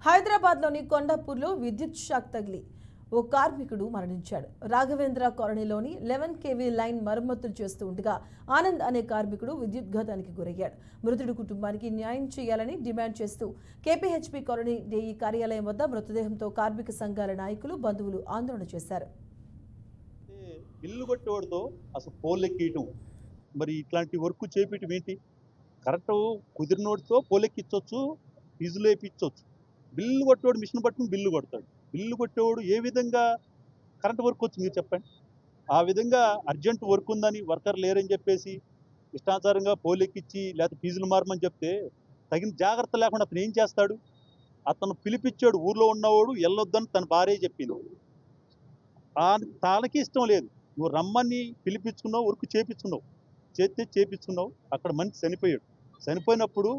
హైదరాబాద్లోని కొండాపూర్లో విద్యుత్ షాక్ తగిలి ఓ కార్మికుడు మరణించాడు. రాఘవేంద్ర కాలనీలోని 11 కేవీ లైన్ మరమ్మతులు చేస్తూ ఉండగా ఆనంద్ అనే కార్మికుడు విద్యుద్ఘాతానికి గురయ్యాడు. మృతుడి కుటుంబానికి న్యాయం చేయాలని డిమాండ్ చేస్తూ కేపీహెచ్పీ కాలనీ డీఈ కార్యాలయం వద్ద మృతదేహంతో కార్మిక సంఘాల నాయకులు, బంధువులు ఆందోళన చేశారు. బిల్లు కొట్టేవాడితో అసలు పోలెక్కియటం, మరి ఇట్లాంటి వర్క్ చేపించడం ఏంటి? కరెక్ట్ కుదిరినోడితో పోలెక్కించవచ్చు, ఫీజులు వేయించవచ్చు. బిల్లు కొట్టేవాడు మిషన్ పట్టుకుని బిల్లు కొడతాడు. బిల్లు కొట్టేవాడు ఏ విధంగా కరెంట్ వర్క్ వచ్చి మీరు చెప్పండి. ఆ విధంగా అర్జెంట్ వర్క్ ఉందని వర్కర్ లేరని చెప్పేసి ఇష్టానుసారంగా పోలెక్కిచ్చి లేకపోతే ఫీజులు మారమని చెప్తే తగిన జాగ్రత్త లేకుండా అతను ఏం చేస్తాడు? అతను పిలిపించాడు, ఊర్లో ఉన్నవాడు వెళ్ళొద్దని తన భార్య చెప్పింది. తాళకి ఇష్టం లేదు, నువ్వు రమ్మని పిలిపించుకున్నావు, వర్క్ చేపించుకున్నావు, చేపించుకున్నావు. అక్కడ మనిషి చనిపోయాడు. చనిపోయినప్పుడు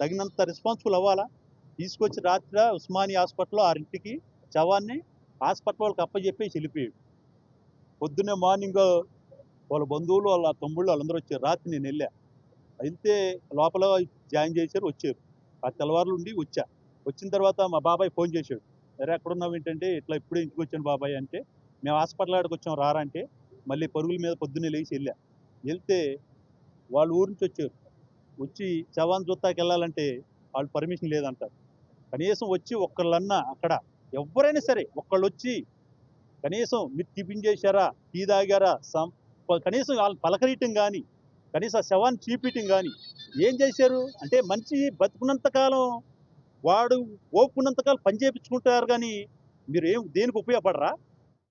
తగినంత రెస్పాన్సిబుల్ అవ్వాలా? తీసుకొచ్చి రాత్రి ఉస్మానియా హాస్పిటల్లో 6ంటికి శవాన్ని హాస్పిటల్ వాళ్ళకి అప్పచెప్పేసి వెళ్ళిపోయాడు. పొద్దున్నే మార్నింగ్ వాళ్ళ బంధువులు, వాళ్ళ తమ్ముళ్ళు వాళ్ళందరూ వచ్చారు. రాత్రి నేను వెళ్ళా, అయితే లోపల జాయిన్ చేశారు, వచ్చారు. ఆ తెల్లవారులు ఉండి వచ్చా. వచ్చిన తర్వాత మా బాబాయ్ ఫోన్ చేశాడు, సరే ఎక్కడున్నావు ఏంటంటే, ఇట్లా ఇప్పుడే ఇంటికి వచ్చాను బాబాయ్ అంటే, మేము హాస్పిటల్ ఆడికి వచ్చాం రారా అంటే, మళ్ళీ పరుగుల మీద పొద్దున్నే లేచి వెళ్ళా. వెళ్తే వాళ్ళు ఊరి నుంచి వచ్చారు. వచ్చి శవాన్ని చూస్తాకి వెళ్ళాలంటే వాళ్ళు పర్మిషన్ లేదంటారు. కనీసం వచ్చి ఒక్కళ్ళన్నా అక్కడ ఎవరైనా సరే ఒక్కళ్ళు వచ్చి కనీసం మీరు టిఫిన్ చేశారా, టీ తాగారా, కనీసం వాళ్ళని పలకరీయటం కానీ, కనీసం ఆ శవాన్ని చూపించటం కానీ ఏం చేశారు? అంటే మనిషి బతుకున్నంతకాలం, వాడు ఓపుకున్నంతకాలం పని చేయించుకుంటారు కానీ మీరు దేనికి ఉపయోగపడరా?